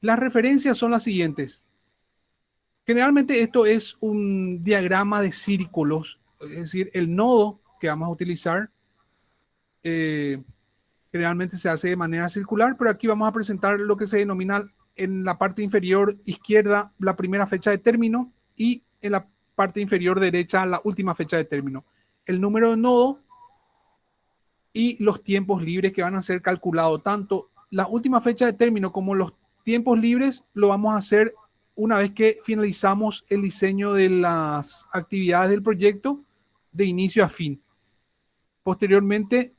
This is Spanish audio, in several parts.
Las referencias son las siguientes. Generalmente esto es un diagrama de círculos, es decir, el nodo que vamos a utilizar eh, generalmente se hace de manera circular, pero aquí vamos a presentar lo que se denomina en la parte inferior izquierda la primera fecha de término y en la parte inferior derecha la última fecha de término. El número de nodo y los tiempos libres que van a ser calculados, tanto la última fecha de término como los tiempos libres, lo vamos a hacer una vez que finalizamos el diseño de las actividades del proyecto de inicio a fin. Posteriormente,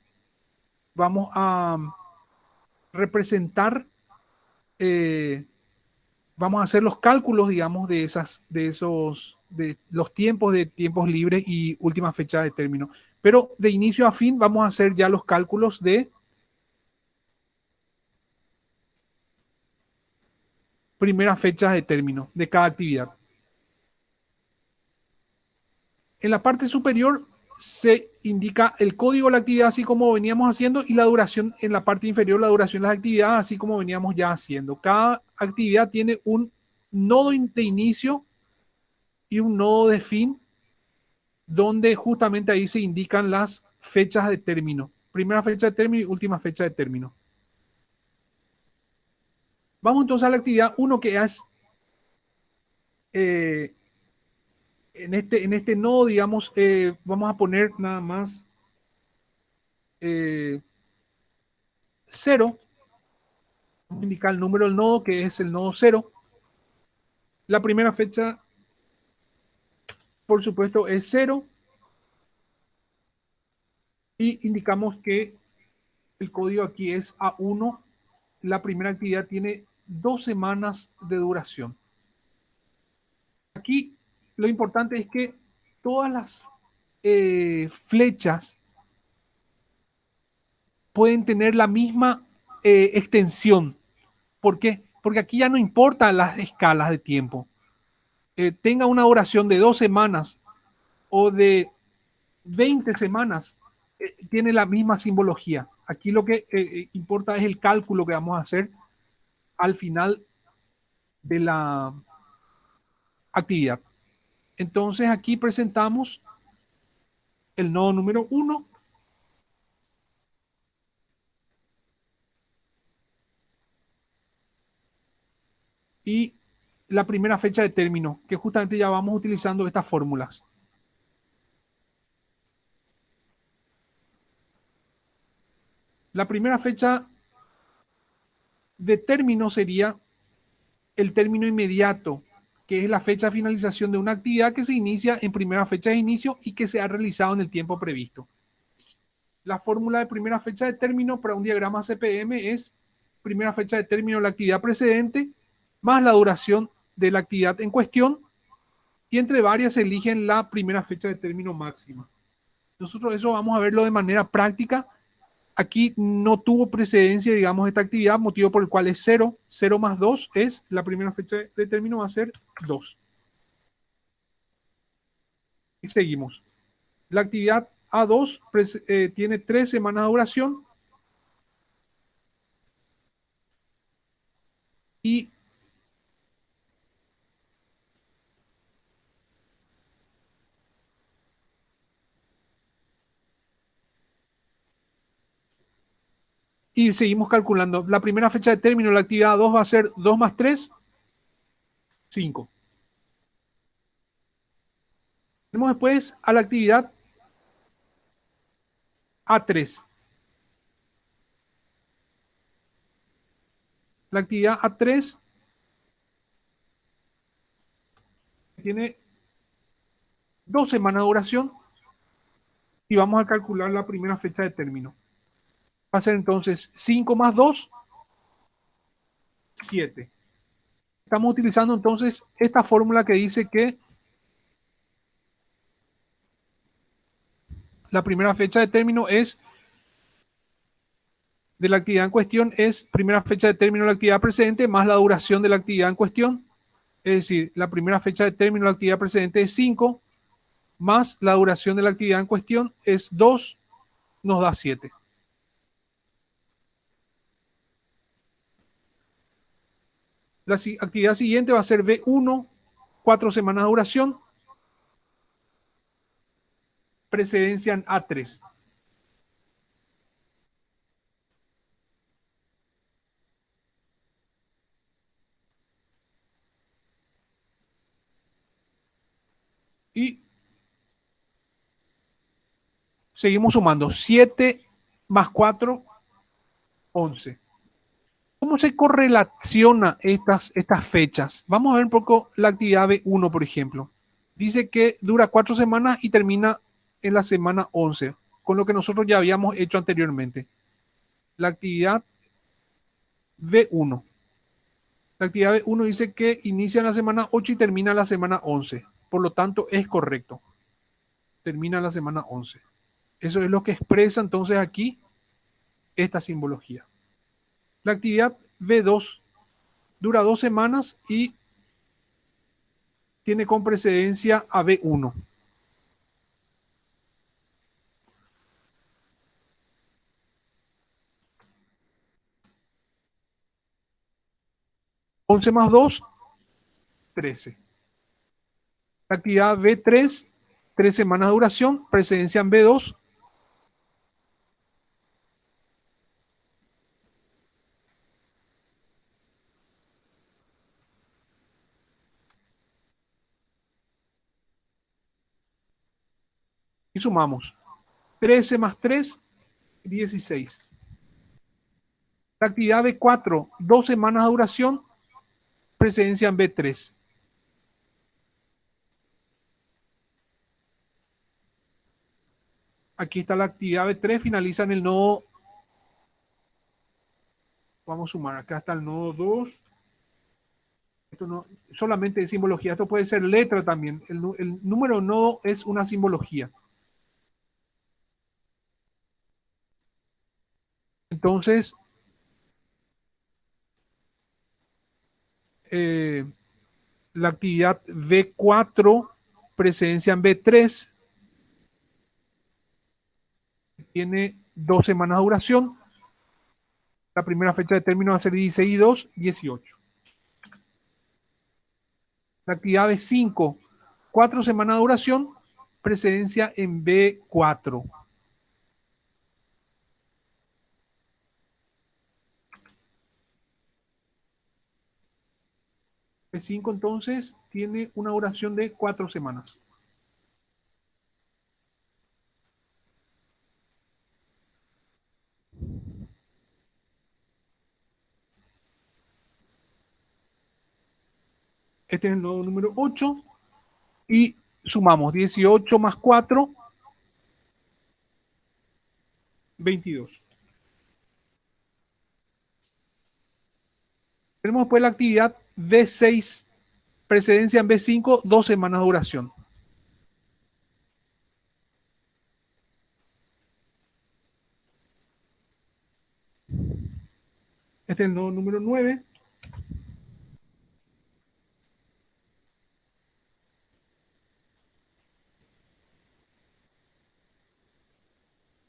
vamos a representar, eh, vamos a hacer los cálculos, digamos, de los tiempos de tiempos libres y última fecha de término. Pero de inicio a fin vamos a hacer ya los cálculos de primeras fechas de término de cada actividad. En la parte superior se indica el código de la actividad así como veníamos haciendo y la duración en la parte inferior, la duración de las actividades así como veníamos ya haciendo. Cada actividad tiene un nodo de inicio y un nodo de fin donde justamente ahí se indican las fechas de término. Primera fecha de término y última fecha de término. Vamos entonces a la actividad 1 que es eh, en este nodo, digamos, vamos a poner nada más 0. Vamos a indicar el número del nodo que es el nodo 0. La primera fecha, por supuesto, es 0. Y indicamos que el código aquí es A1. La primera actividad tiene 2 semanas de duración. Aquí lo importante es que todas las flechas pueden tener la misma extensión. ¿Por qué? Porque aquí ya no importan las escalas de tiempo. Tenga una duración de 2 semanas o de 20 semanas, tiene la misma simbología. Aquí lo que importa es el cálculo que vamos a hacer al final de la actividad. Entonces aquí presentamos el nodo número 1 y la primera fecha de término, que justamente ya vamos utilizando estas fórmulas. La primera fecha de término sería el término inmediato, que es la fecha de finalización de una actividad que se inicia en primera fecha de inicio y que se ha realizado en el tiempo previsto. La fórmula de primera fecha de término para un diagrama CPM es primera fecha de término de la actividad precedente más la duración de la actividad en cuestión y entre varias se eligen la primera fecha de término máxima. Nosotros eso vamos a verlo de manera práctica. Aquí no tuvo precedencia, digamos, esta actividad, motivo por el cual es 0. 0 más 2 es la primera fecha de término, va a ser 2. Y seguimos. La actividad A2 tiene 3 semanas de duración y seguimos calculando. La primera fecha de término de la actividad 2 va a ser 2 más 3, 5. Tenemos después a la actividad A3. La actividad A3 tiene 2 semanas de duración y vamos a calcular la primera fecha de término. Va a ser entonces 5 más 2, 7. Estamos utilizando entonces esta fórmula que dice que la primera fecha de término es de la actividad en cuestión es primera fecha de término de la actividad precedente más la duración de la actividad en cuestión. Es decir, la primera fecha de término de la actividad precedente es 5 más la duración de la actividad en cuestión es 2, nos da 7. En La actividad siguiente va a ser B1, 4 semanas de duración, precedencia en A3. Y seguimos sumando 7 más 4, 11. ¿Cómo se correlaciona estas fechas? Vamos a ver un poco la actividad B1, por ejemplo. Dice que dura 4 semanas y termina en la semana 11, con lo que nosotros ya habíamos hecho anteriormente. La actividad B1. La actividad B1 dice que inicia en la semana 8 y termina en la semana 11. Por lo tanto, es correcto. Termina en la semana 11. Eso es lo que expresa entonces aquí esta simbología. La actividad B2 dura 2 semanas y tiene con precedencia a B1. 11 más 2, 13. La actividad B3, 3 semanas de duración, precedencia en B2. Y sumamos. 13 más 3, 16. La actividad B4, 2 semanas de duración, precedencia en B3. Aquí está la actividad B3, finaliza en el nodo. Vamos a sumar, acá está el nodo 2. Esto no solamente es simbología, esto puede ser letra también. El número nodo es una simbología. Entonces, eh, la actividad B4, precedencia en B3, tiene 2 semanas de duración. La primera fecha de término va a ser 16 y 2, 18. La actividad B5, 4 semanas de duración, precedencia en B4. B5 entonces tiene una duración de 4 semanas. Este es el nodo número 8 y sumamos 18 más 4, 22. Tenemos después la actividad B6, precedencia en B5, 2 semanas de duración. Este es el nodo número 9.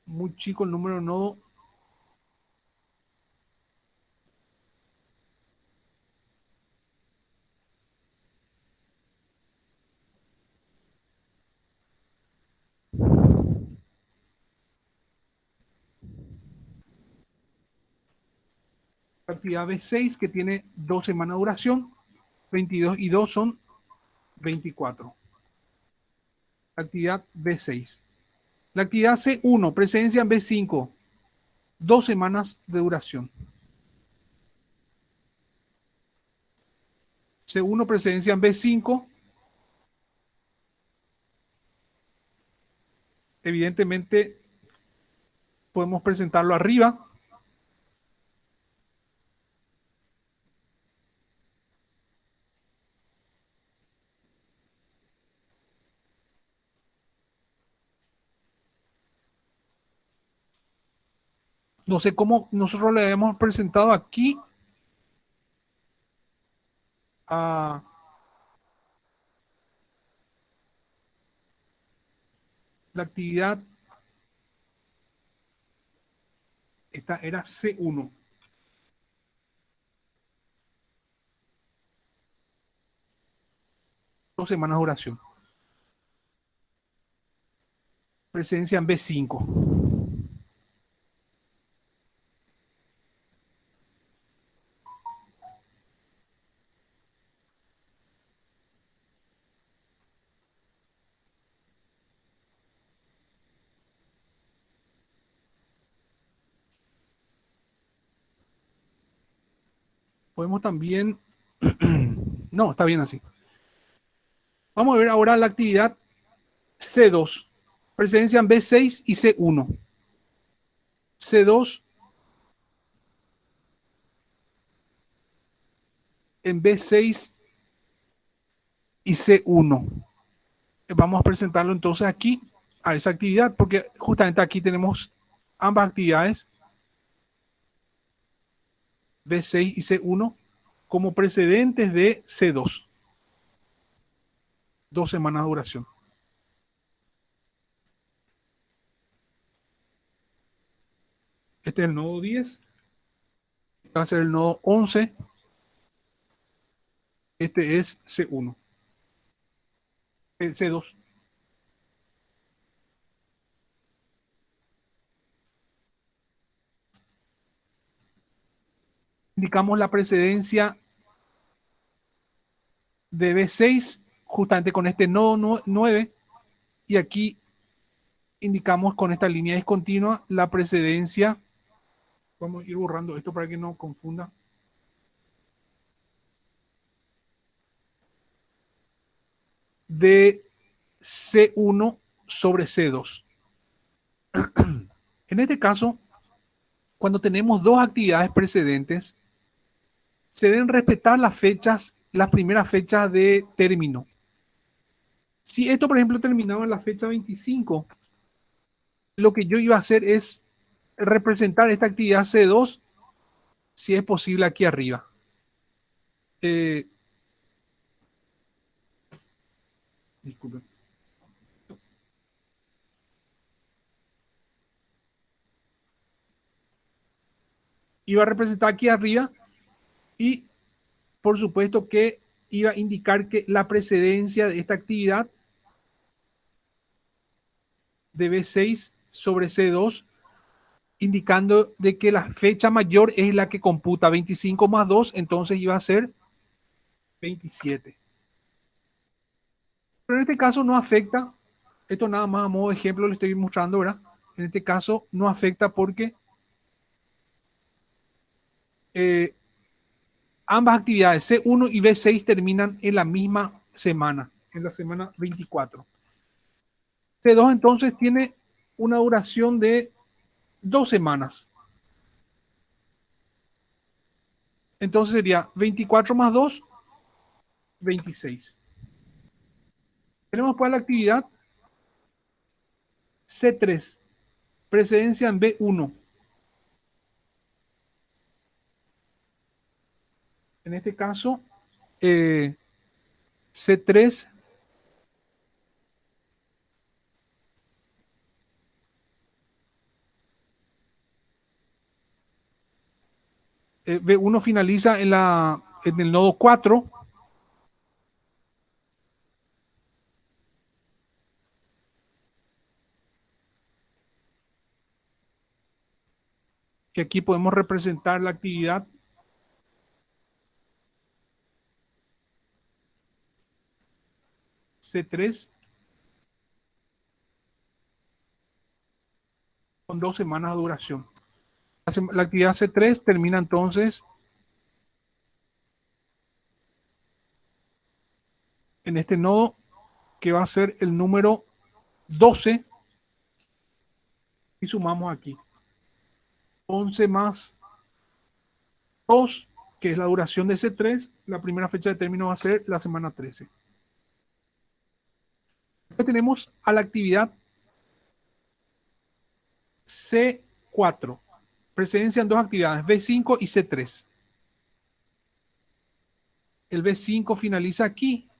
Muy chico el número nodo. La actividad B6 que tiene 2 semanas de duración, 22 y 2 son 24. Actividad B6. La actividad C1, precedencia en B5, 2 semanas de duración. C1, precedencia en B5. Evidentemente, podemos presentarlo arriba. No sé cómo nosotros le hemos presentado aquí a la actividad. Esta era C1. 2 semanas de duración. Precedencia en B5. Podemos también... No, está bien así. Vamos a ver ahora la actividad C2. Precedencia en B6 y C1. C2 en B6 y C1. Vamos a presentarlo entonces aquí a esa actividad, porque justamente aquí tenemos ambas actividades, B6 y C1, como precedentes de C2. 2 semanas de duración. Este es el nodo 10. Este va a ser el nodo 11. Este es C1. C2. Indicamos la precedencia de B6 justamente con este nodo 9 y aquí indicamos con esta línea discontinua la precedencia. Vamos a ir borrando esto para que no confunda. De C1 sobre C2. En este caso, cuando tenemos dos actividades precedentes, se deben respetar las fechas, las primeras fechas de término. Si esto, por ejemplo, terminaba en la fecha 25, lo que yo iba a hacer es representar esta actividad C2, si es posible, aquí arriba. Disculpen. Iba a representar aquí arriba y, por supuesto, que iba a indicar que la precedencia de esta actividad de B6 sobre C2, indicando de que la fecha mayor es la que computa 25 más 2, entonces iba a ser 27. Pero en este caso no afecta, esto nada más a modo de ejemplo le estoy mostrando ahora, en este caso no afecta porque eh, ambas actividades C1 y B6 terminan en la misma semana, en la semana 24. C2 entonces tiene una duración de 2 semanas. Entonces sería 24 más 2, 26. Tenemos para la actividad C3, precedencia en B1. En este caso, C3 B1 finaliza en el nodo 4. Que aquí podemos representar la actividad C3 con 2 semanas de duración. La actividad C3 termina entonces en este nodo que va a ser el número 12 y sumamos aquí 11 más 2, que es la duración de C3. La primera fecha de término va a ser la semana 13. Después tenemos a la actividad C4. Precedencia en dos actividades, B5 y C3. El B5 finaliza aquí.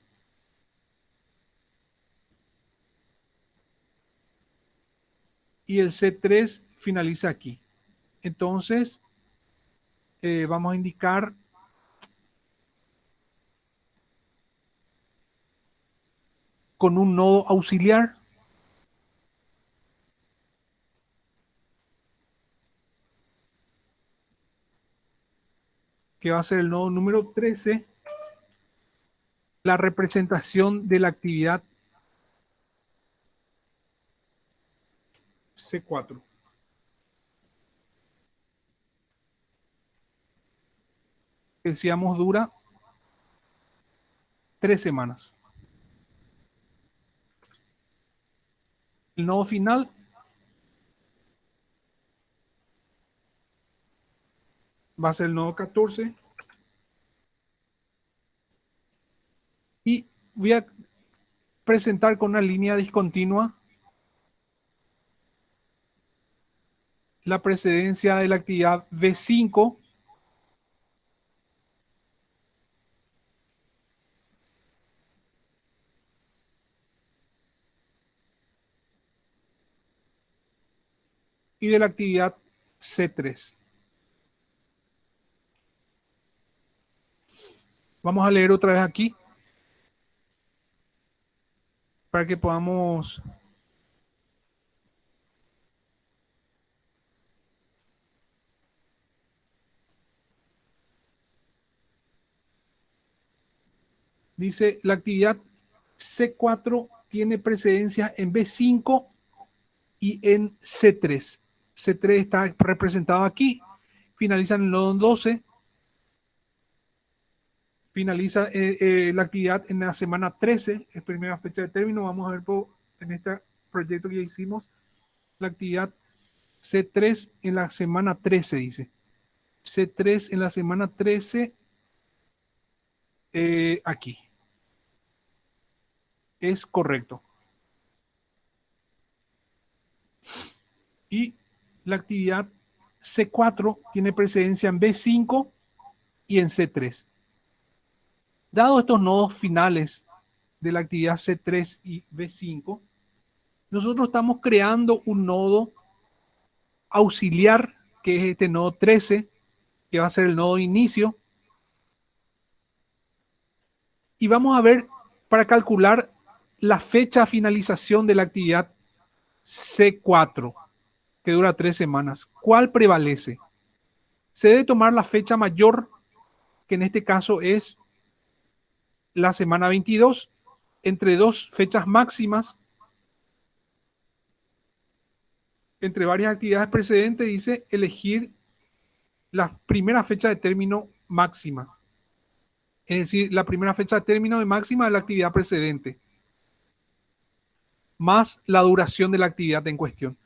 Y el C3 finaliza aquí. Entonces, vamos a indicar con un nodo auxiliar, que va a ser el nodo número 13, la representación de la actividad C4. Decíamos dura 3 semanas. El nodo final va a ser el nodo 14. Y voy a presentar con una línea discontinua la precedencia de la actividad V5 y de la actividad C3. Vamos a leer otra vez aquí para que podamos dice, la actividad C4 tiene precedencia en B5 y en C3. C3 está representado aquí, finaliza en el nodo 12, finaliza la actividad en la semana 13, es primera fecha de término. Vamos a ver en este proyecto que ya hicimos, la actividad C3 en la semana 13, dice. C3 en la semana 13, aquí. Es correcto. Y la actividad C4 tiene precedencia en B5 y en C3. Dado estos nodos finales de la actividad C3 y B5, nosotros estamos creando un nodo auxiliar, que es este nodo 13, que va a ser el nodo de inicio. Y vamos a ver, para calcular la fecha de finalización de la actividad C4, que dura 3 semanas, ¿cuál prevalece? Se debe tomar la fecha mayor, que en este caso es la semana 22, entre dos fechas máximas, entre varias actividades precedentes, dice elegir la primera fecha de término máxima. Es decir, la primera fecha de término de máxima de la actividad precedente, más la duración de la actividad en cuestión.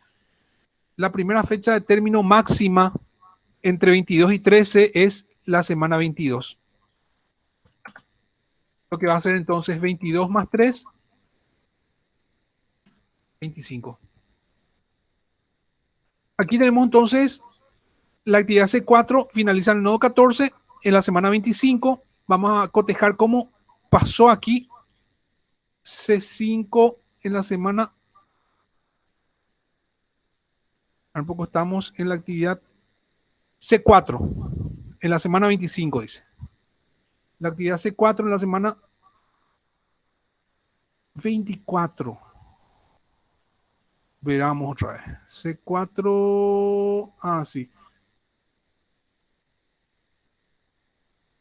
La primera fecha de término máxima entre 22 y 13 es la semana 22. Lo que va a ser entonces 22 más 3, 25. Aquí tenemos entonces la actividad C4, finaliza en el nodo 14 en la semana 25. Vamos a cotejar cómo pasó aquí C5 en la semana. Tampoco estamos en la actividad C4 en la semana 25, dice. La actividad C4 en la semana 24. Veramos otra vez. C4. Ah, sí.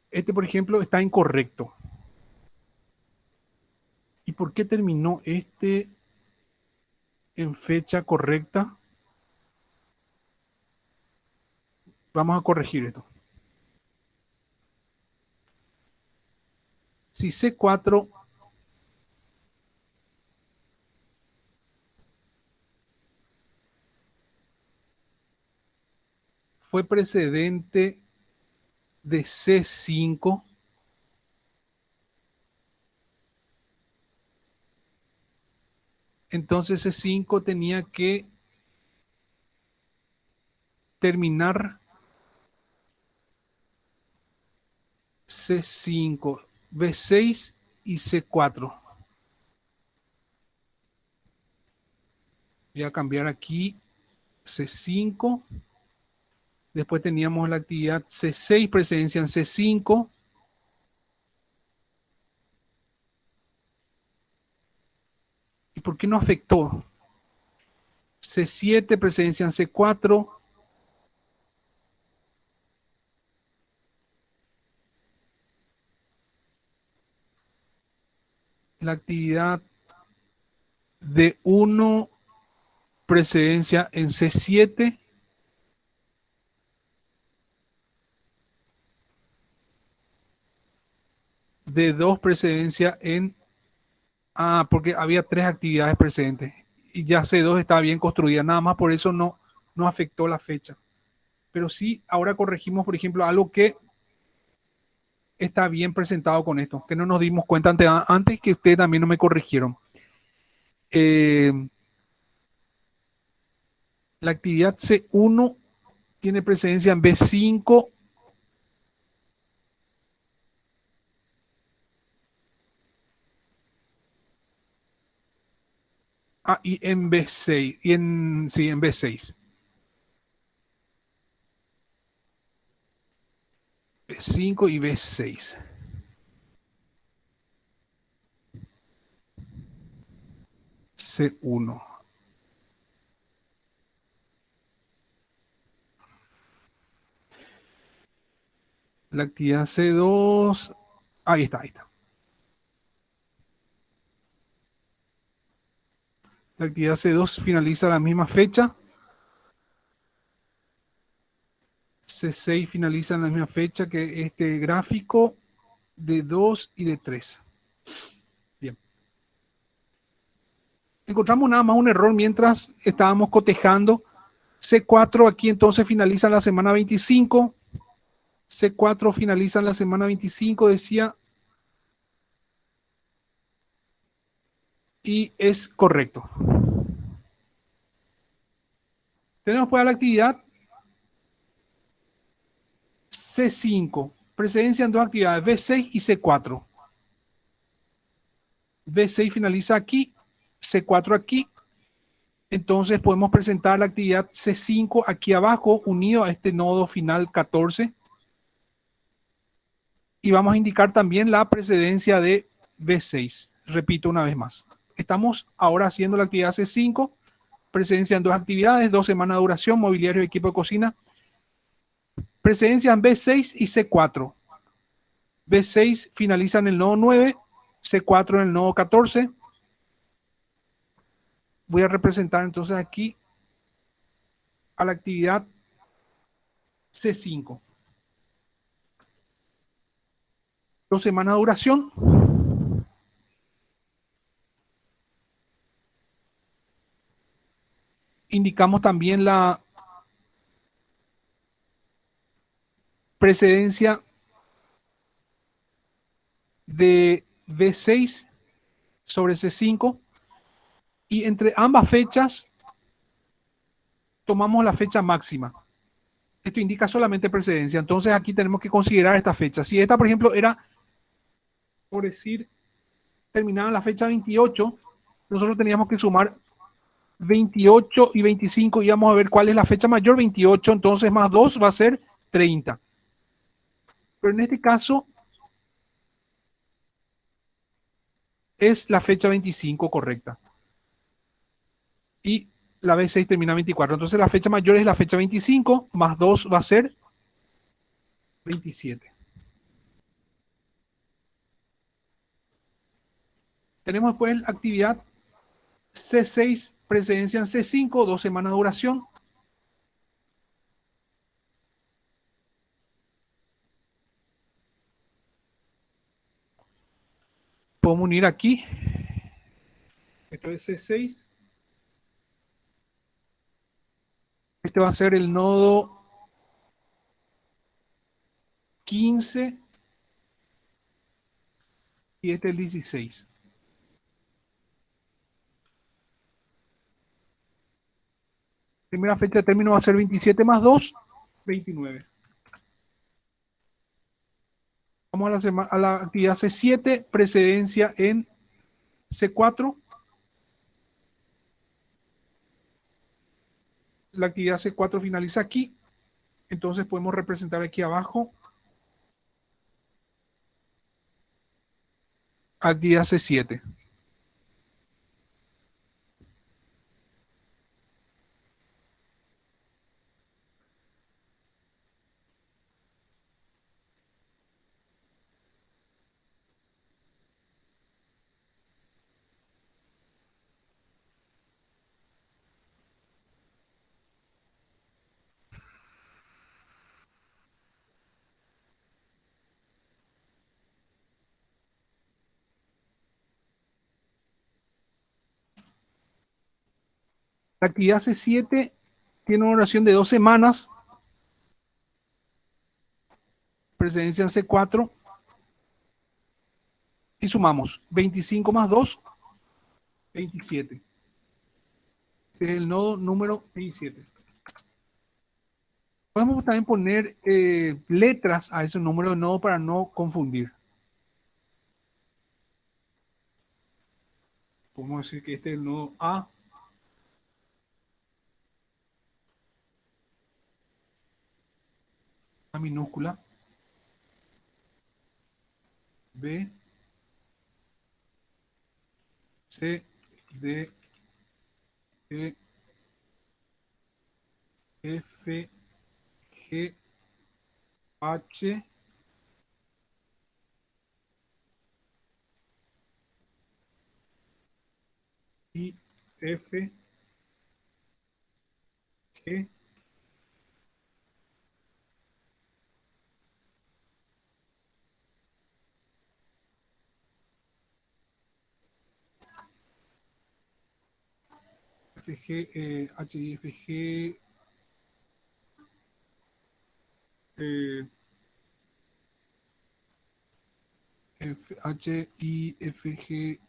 Este, por ejemplo, está incorrecto. ¿Y por qué terminó este en fecha correcta? Vamos a corregir esto. Si C4 fue precedente de C5, entonces C5 tenía que terminar C5, B6 y C4. Voy a cambiar aquí C5. Después teníamos la actividad C6, precedencia en C5. ¿Y por qué no afectó? C7, precedencia en C4. La actividad D1, precedencia en C7. D2, precedencia en... Ah, porque había tres actividades precedentes. Y ya C2 estaba bien construida. Nada más por eso no afectó la fecha. Pero sí, ahora corregimos, por ejemplo, algo que está bien presentado con esto, que no nos dimos cuenta antes que ustedes también no me corrigieron. Eh, la actividad C1 tiene precedencia en B5. Ah, y en B6. Sí, en B6. B5 y B6. C1. La actividad C2. Ahí está, ahí está. La actividad C2 finaliza a la misma fecha. C6 finaliza en la misma fecha que este gráfico de 2 y de 3. Bien. Encontramos nada más un error mientras estábamos cotejando. C4 aquí entonces finaliza en la semana 25. C4 finaliza en la semana 25, decía. Y es correcto. Tenemos pues la actividad C5. Precedencia en dos actividades, B6 y C4. B6 finaliza aquí, C4 aquí. Entonces podemos presentar la actividad C5 aquí abajo, unido a este nodo final 14. Y vamos a indicar también la precedencia de B6. Repito una vez más. Estamos ahora haciendo la actividad C5, precedencia en dos actividades, 2 semanas de duración, mobiliario y equipo de cocina. Precedencia en B6 y C4. B6 finaliza en el nodo 9, C4 en el nodo 14. Voy a representar entonces aquí a la actividad C5. 2 semanas de duración. Indicamos también la precedencia de B6 sobre C5 y entre ambas fechas tomamos la fecha máxima. Esto indica solamente precedencia. Entonces aquí tenemos que considerar esta fecha. Si esta, por ejemplo, era, por decir, terminada en la fecha 28, nosotros teníamos que sumar 28 y 25 y vamos a ver cuál es la fecha mayor. 28, entonces más 2 va a ser 30. Pero en este caso es la fecha 25 correcta. Y la B6 termina 24. Entonces la fecha mayor es la fecha 25, más 2 va a ser 27. Tenemos después la actividad C6, precedencia en C5, 2 semanas de duración. Podemos unir aquí. Esto es C6. Este va a ser el nodo 15 y este el 16. Primera fecha de término va a ser 27 más 2, 29. Vamos a la actividad C7, precedencia en C4. La actividad C4 finaliza aquí. Entonces podemos representar aquí abajo actividad C7. La actividad C7 tiene una duración de 2 semanas, precedencia en C4, y sumamos 25 más 2, 27. Este es el nodo número 27. Podemos también poner letras a ese número de nodo para no confundir. Podemos decir que este es el nodo A. A minúscula. B. C. D. E. F. G. H. I. F. G. F. G. H. I. F. G. F. H. I. F. G.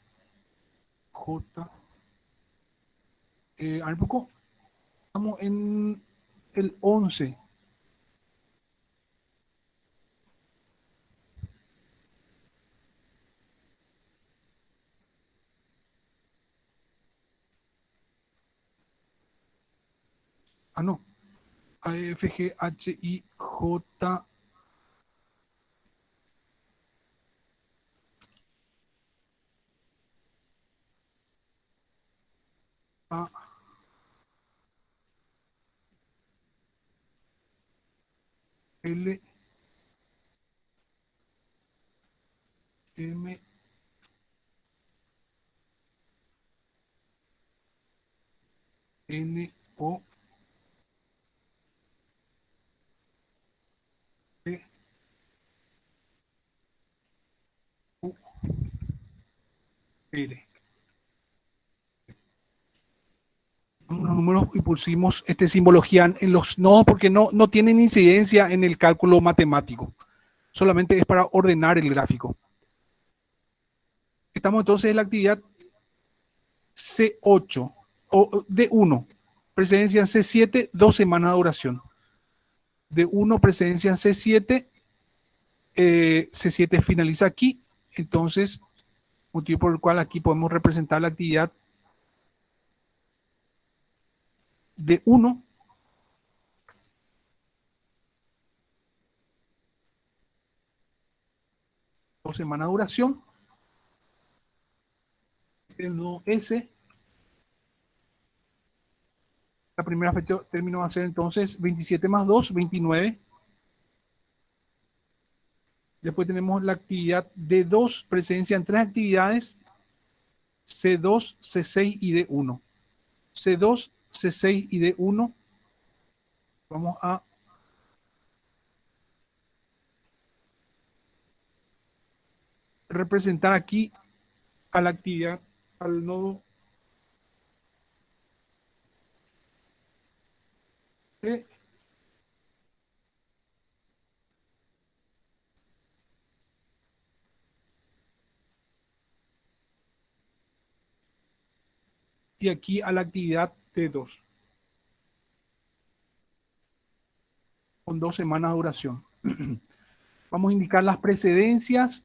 J. A ver, un poco. Estamos en el 11. Ah, no. A, F, G, H, I, J. A, L, M, N, O, P, U, L. Los números y pusimos simbología en los nodos porque no tienen incidencia en el cálculo matemático. Solamente es para ordenar el gráfico. Estamos entonces en la actividad C8 o D1. Precedencia en C7, 2 semanas de duración. D1, precedencia en C7. C7 finaliza aquí. Entonces, motivo por el cual aquí podemos representar la actividad de 1 2 semanas de duración. El nodo S, la primera fecha de término va a ser entonces 27 más 2, 29. Después tenemos la actividad D2, presencia en 3 actividades, C2, C6 y D1. C2, C6 y D1. Vamos a representar aquí a la actividad, al nodo C. Y aquí a la actividad D2, con 2 semanas de duración. Vamos a indicar las precedencias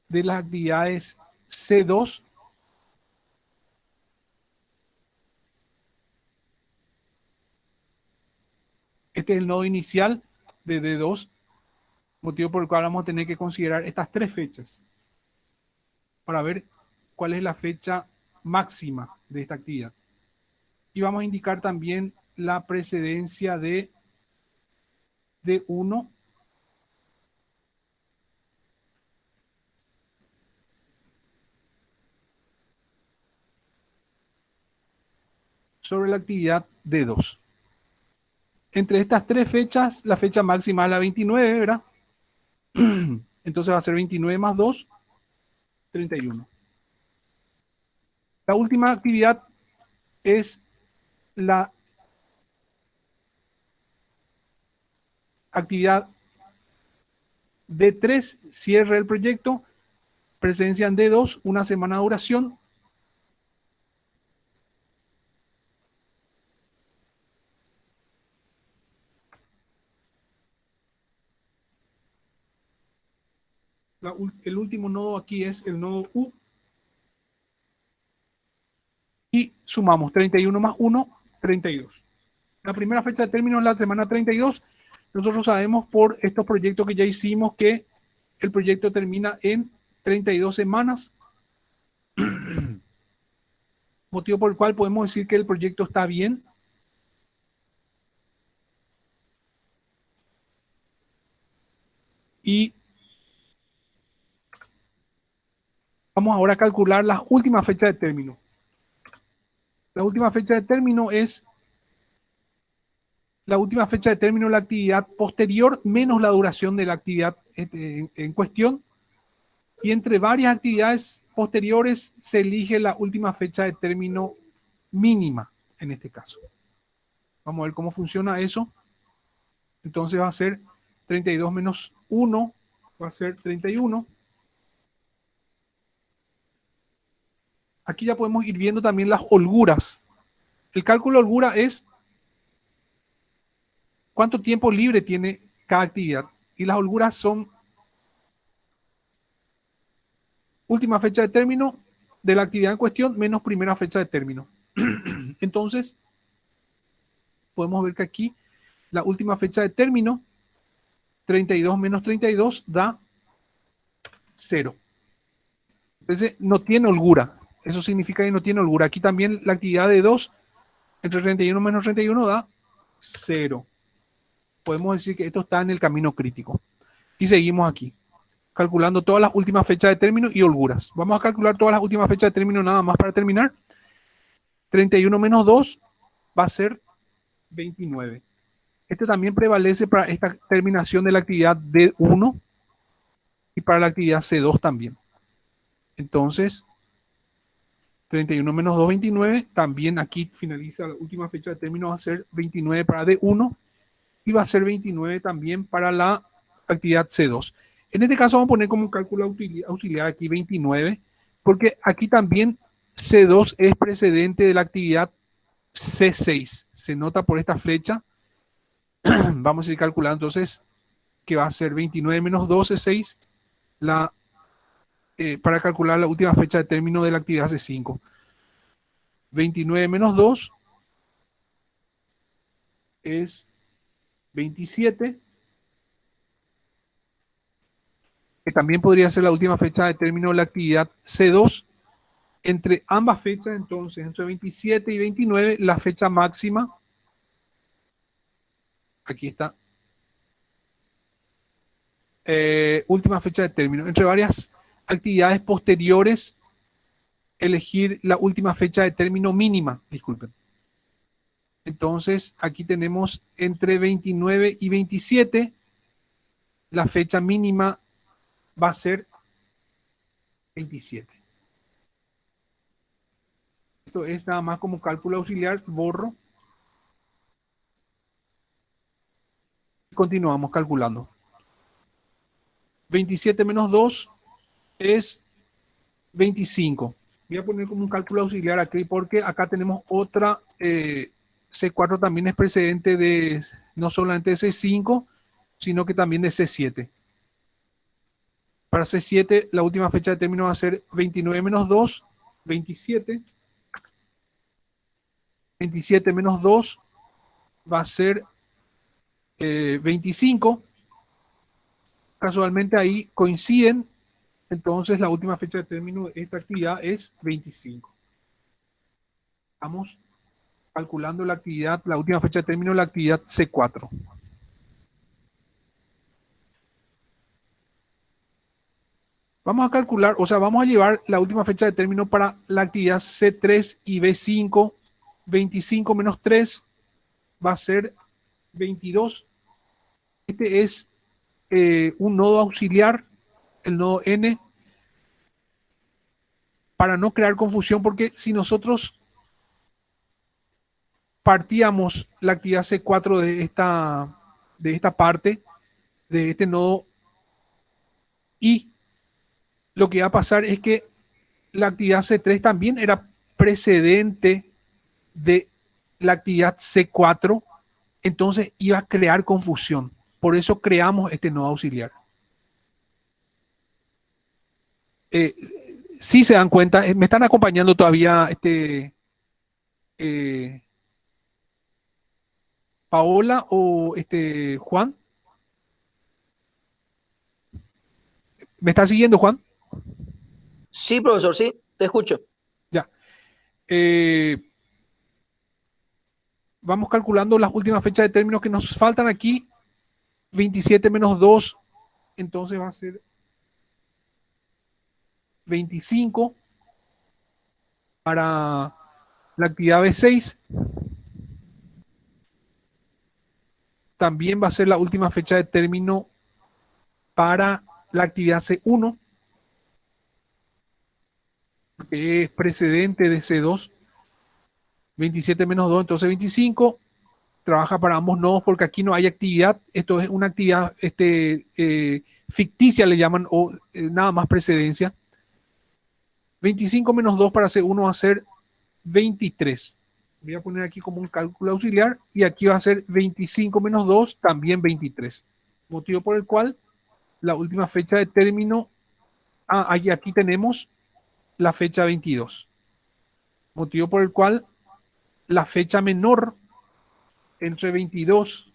de las actividades C2, este es el nodo inicial de D2, motivo por el cual vamos a tener que considerar estas 3 fechas para ver cuál es la fecha máxima de esta actividad. Y vamos a indicar también la precedencia de D1 sobre la actividad D2. Entre estas 3 fechas, la fecha máxima es la 29, ¿verdad? Entonces va a ser 29 más 2, 31. La última actividad es la actividad D3, cierre el proyecto, presencia en D2, una semana de duración. El último nodo aquí es el nodo U. Y sumamos 31 más 1, 32. La primera fecha de término es la semana 32. Nosotros sabemos por estos proyectos que ya hicimos que el proyecto termina en 32 semanas. Motivo por el cual podemos decir que el proyecto está bien. Y vamos ahora a calcular la última fecha de término. La última fecha de término es la última fecha de término de la actividad posterior menos la duración de la actividad en cuestión. Y entre varias actividades posteriores se elige la última fecha de término mínima en este caso. Vamos a ver cómo funciona eso. Entonces va a ser 32 menos 1, va a ser 31. Aquí ya podemos ir viendo también las holguras. El cálculo de holgura es cuánto tiempo libre tiene cada actividad. Y las holguras son última fecha de término de la actividad en cuestión menos primera fecha de término. Entonces, podemos ver que aquí la última fecha de término, 32 menos 32, da 0. Entonces, no tiene holgura. Eso significa que no tiene holgura. Aquí también la actividad de 2 entre 31 menos 31 da 0. Podemos decir que esto está en el camino crítico. Y seguimos aquí, calculando todas las últimas fechas de término y holguras. Vamos a calcular todas las últimas fechas de término nada más para terminar. 31 menos 2 va a ser 29. Este también prevalece para esta terminación de la actividad D1 y para la actividad C2 también. Entonces, 31 menos 2, 29. También aquí finaliza la última fecha de término, va a ser 29 para D1 y va a ser 29 también para la actividad C2. En este caso vamos a poner como un cálculo auxiliar aquí 29, porque aquí también C2 es precedente de la actividad C6. Se nota por esta flecha. Vamos a ir calculando entonces que va a ser 29 menos 12, 6, para calcular la última fecha de término de la actividad C5. 29 menos 2 es 27, que también podría ser la última fecha de término de la actividad C2. Entre ambas fechas, entonces, entre 27 y 29, la fecha máxima, aquí está, última fecha de término. Entre varias actividades posteriores, elegir la última fecha de término mínima, disculpen. Entonces, aquí tenemos entre 29 y 27, la fecha mínima va a ser 27. Esto es nada más como cálculo auxiliar, borro. Continuamos calculando. 27 menos 2 es 25. Voy a poner como un cálculo auxiliar aquí porque acá tenemos otra C4 también es precedente de no solamente de C5, sino que también de C7. Para C7 la última fecha de término va a ser 29 menos 2, 27. 27 menos 2 va a ser 25. Casualmente ahí coinciden. Entonces la última fecha de término de esta actividad es 25. Estamos calculando la actividad, la última fecha de término de la actividad C4. Vamos a calcular, o sea, vamos a llevar la última fecha de término para la actividad C3 y B5. 25 menos 3 va a ser 22. Este es un nodo auxiliar, el nodo N, para no crear confusión, porque si nosotros partíamos la actividad C4 de esta parte, de este nodo, y lo que iba a pasar es que la actividad C3 también era precedente de la actividad C4, entonces iba a crear confusión. Por eso creamos este nodo auxiliar. Eh, si se dan cuenta, me están acompañando todavía eh, Paola o Juan. ¿Me está siguiendo, Juan? Sí, profesor, sí, te escucho. Ya. Eh, vamos calculando las últimas fechas de términos que nos faltan aquí. 27 menos 2, entonces va a ser 25 para la actividad B6. También va a ser la última fecha de término para la actividad C1, que es precedente de C2. 27 menos 2, entonces 25. Trabaja para ambos nodos porque aquí no hay actividad. Esto es una actividad ficticia, le llaman, o nada más precedencia. 25 menos 2 para C1 va a ser 23. Voy a poner aquí como un cálculo auxiliar y aquí va a ser 25 menos 2, también 23. Motivo por el cual la última fecha de término, aquí tenemos la fecha 22. Motivo por el cual la fecha menor entre 22,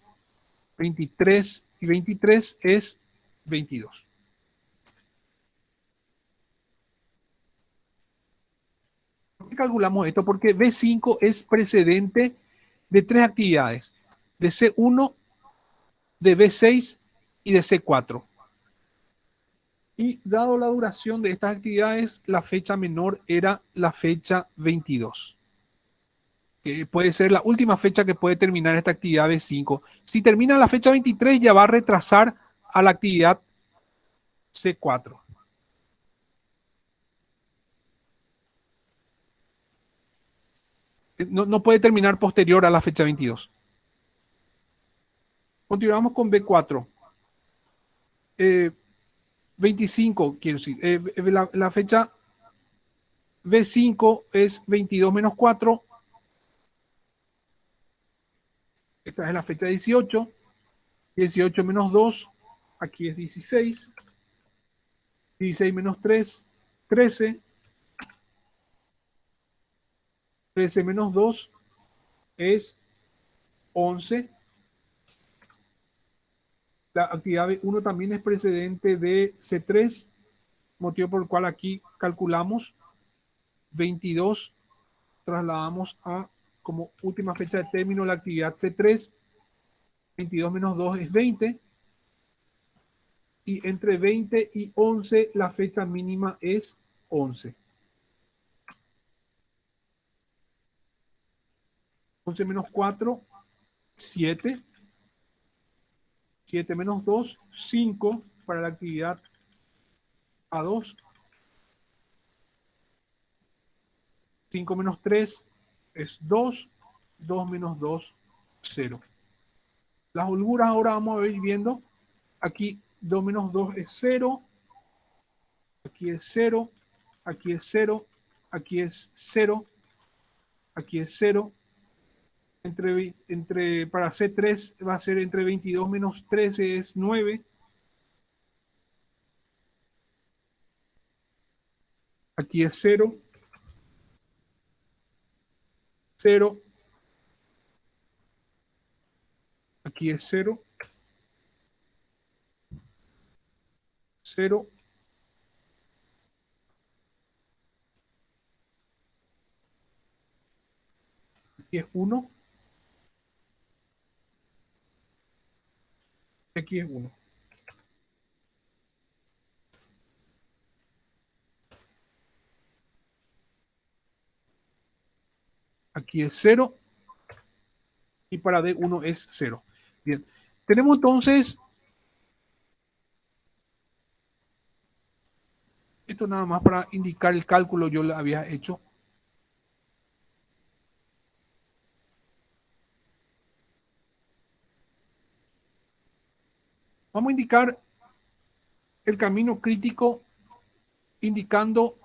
23 y 23 es 22. ¿Por qué calculamos esto? Porque B5 es precedente de tres actividades, de C1, de B6 y de C4. Y dado la duración de estas actividades, la fecha menor era la fecha 22, que puede ser la última fecha que puede terminar esta actividad B5. Si termina la fecha 23, ya va a retrasar a la actividad C4. No puede terminar posterior a la fecha 22. Continuamos con B4. 25, quiero decir. La fecha B5 es 22 menos 4. Esta es la fecha 18. 18 menos 2. Aquí es 16. 16 menos 3. 13. 13 menos 2 es 11. La actividad B1 también es precedente de C3, motivo por el cual aquí calculamos 22, trasladamos a como última fecha de término la actividad C3, 22 menos 2 es 20, y entre 20 y 11 la fecha mínima es 11. 11 menos 4, 7. 7 menos 2, 5 para la actividad A2. 5 menos 3 es 2. 2 menos 2, 0. Las holguras ahora vamos a ir viendo. Aquí 2 menos 2 es 0. Aquí es 0. Aquí es 0. Aquí es 0. Aquí es 0. Para C3 va a ser entre 22 menos 13 es 9. Aquí es 0. 0. Aquí es 0. 0. Aquí es 1. Aquí es 1. Aquí es 0. Y para D1 es 0. Bien. Tenemos entonces, esto nada más para indicar el cálculo, yo lo había hecho. Vamos a indicar el camino crítico indicando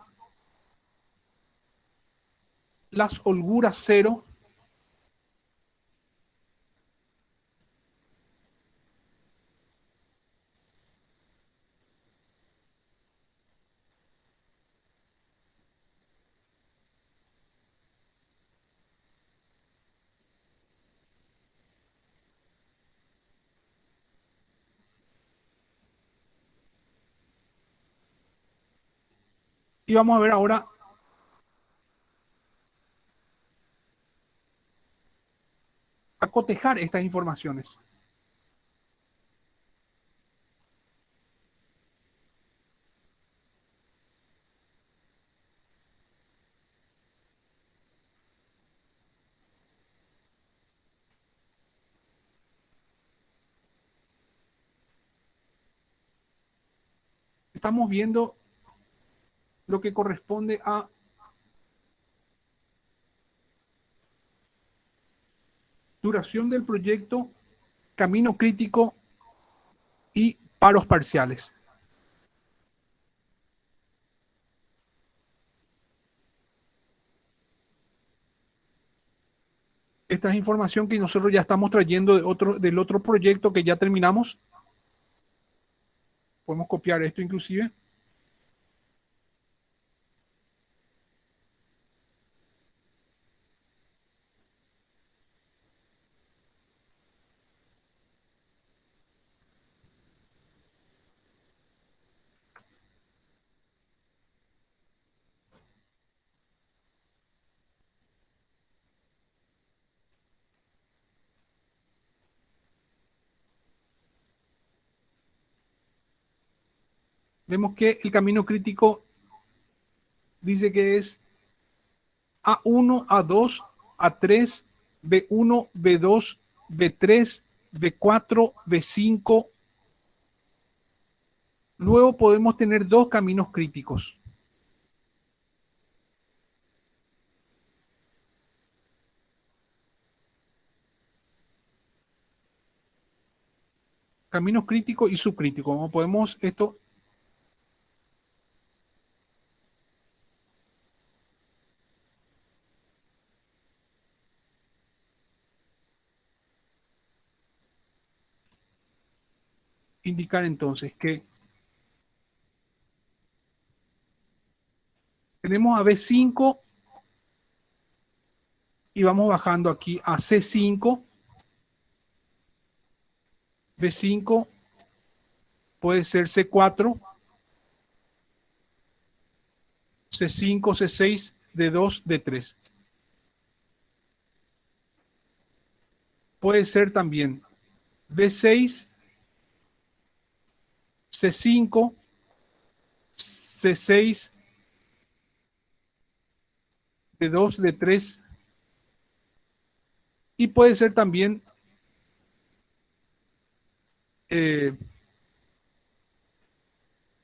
las holguras cero y vamos a ver ahora a cotejar estas informaciones. Estamos viendo lo que corresponde a duración del proyecto, camino crítico y paros parciales. Esta es información que nosotros ya estamos trayendo del otro proyecto que ya terminamos. Podemos copiar esto inclusive. Vemos que el camino crítico dice que es A1, A2, A3, B1, B2, B3, B4, B5. Luego podemos tener dos caminos críticos. Caminos críticos y subcríticos. ¿Cómo podemos esto? Indicar entonces que tenemos a B5 y vamos bajando aquí a C5. B5 puede ser C4, C5, C6, D2, D3. Puede ser también B6, C5, C6, D2, D3. Y puede ser también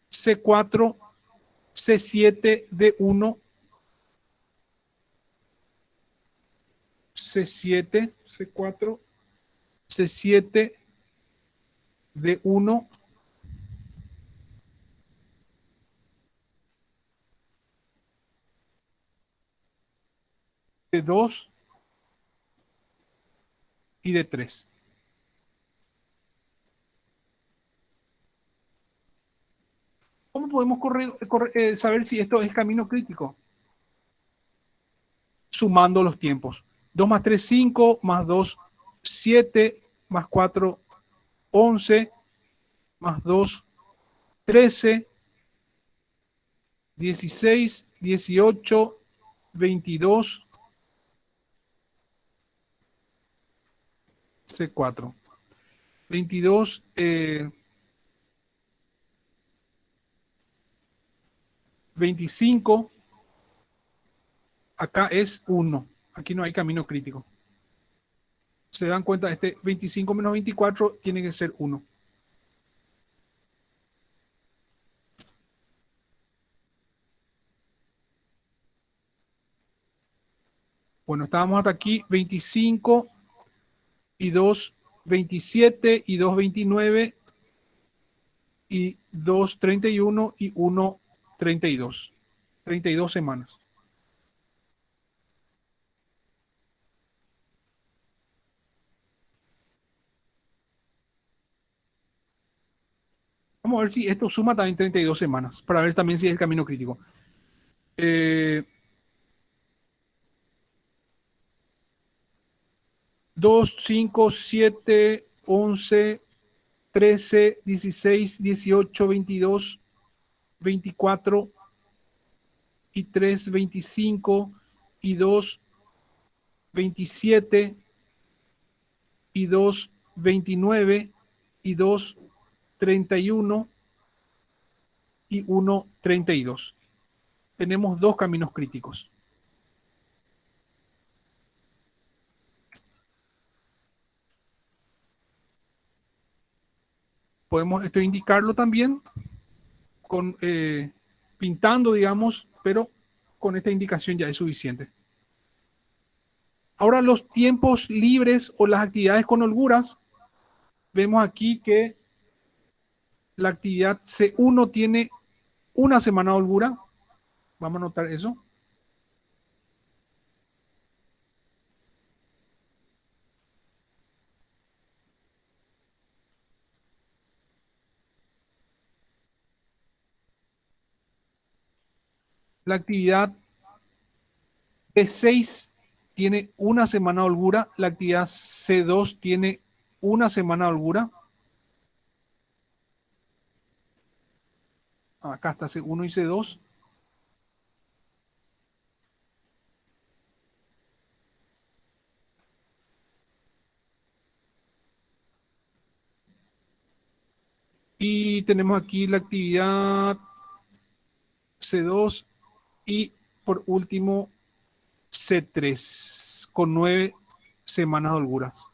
C4, C7, D1, C7, C4, C7, D1, D2 y D3. ¿Cómo podemos saber si esto es camino crítico? Sumando los tiempos. 2 más 3, 5, más 2, 7, más 4, 11, más 2, 13, 16, 18, 22, C4. 22, 25, acá es 1. Aquí no hay camino crítico. Se dan cuenta, este 25 menos 24 tiene que ser 1. Bueno, estábamos hasta aquí, 25 y 2, 27 y 2, 29 y 2,31 y 1,32. 32 semanas. Vamos a ver si esto suma también 32 semanas, para ver también si es el camino crítico. 2, 5, 7, 11, 13, 16, 18, 22, 24 y 3, 25 y 2, 27 y 2, 29 y 2, 31 y 1, 32. Tenemos dos caminos críticos. Podemos esto indicarlo también con pintando, digamos, pero con esta indicación ya es suficiente. Ahora los tiempos libres o las actividades con holguras, vemos aquí que la actividad C1 tiene una semana de holgura. Vamos a notar eso. La actividad B6 tiene una semana de holgura. La actividad C2 tiene una semana de holgura. Acá está C1 y C2. Y tenemos aquí la actividad C2 y por último C3 con 9 semanas de holguras.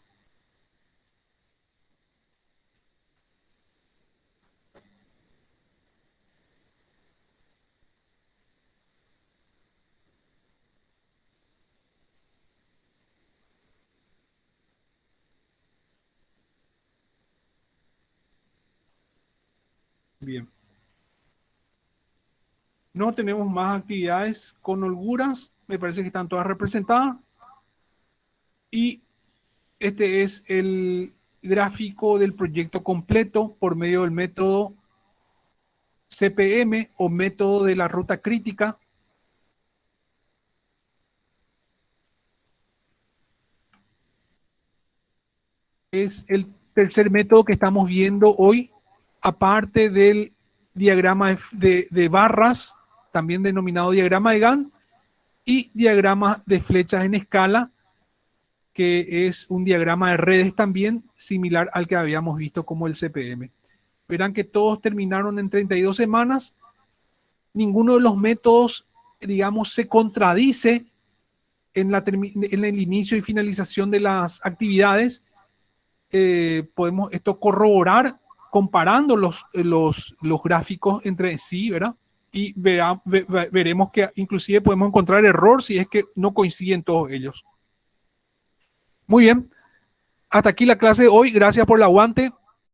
Bien. No tenemos más actividades con holguras. Me parece que están todas representadas. Y este es el gráfico del proyecto completo por medio del método CPM o método de la ruta crítica. Es el tercer método que estamos viendo hoy, aparte del diagrama de barras, también denominado diagrama de Gantt, y diagrama de flechas en escala, que es un diagrama de redes también similar al que habíamos visto como el CPM. Verán que todos terminaron en 32 semanas. Ninguno de los métodos, digamos, se contradice en el inicio y finalización de las actividades. Podemos esto corroborar comparando los gráficos entre sí, ¿verdad? Y veremos que inclusive podemos encontrar error si es que no coinciden todos ellos. Muy bien, hasta aquí la clase de hoy. Gracias por el aguante.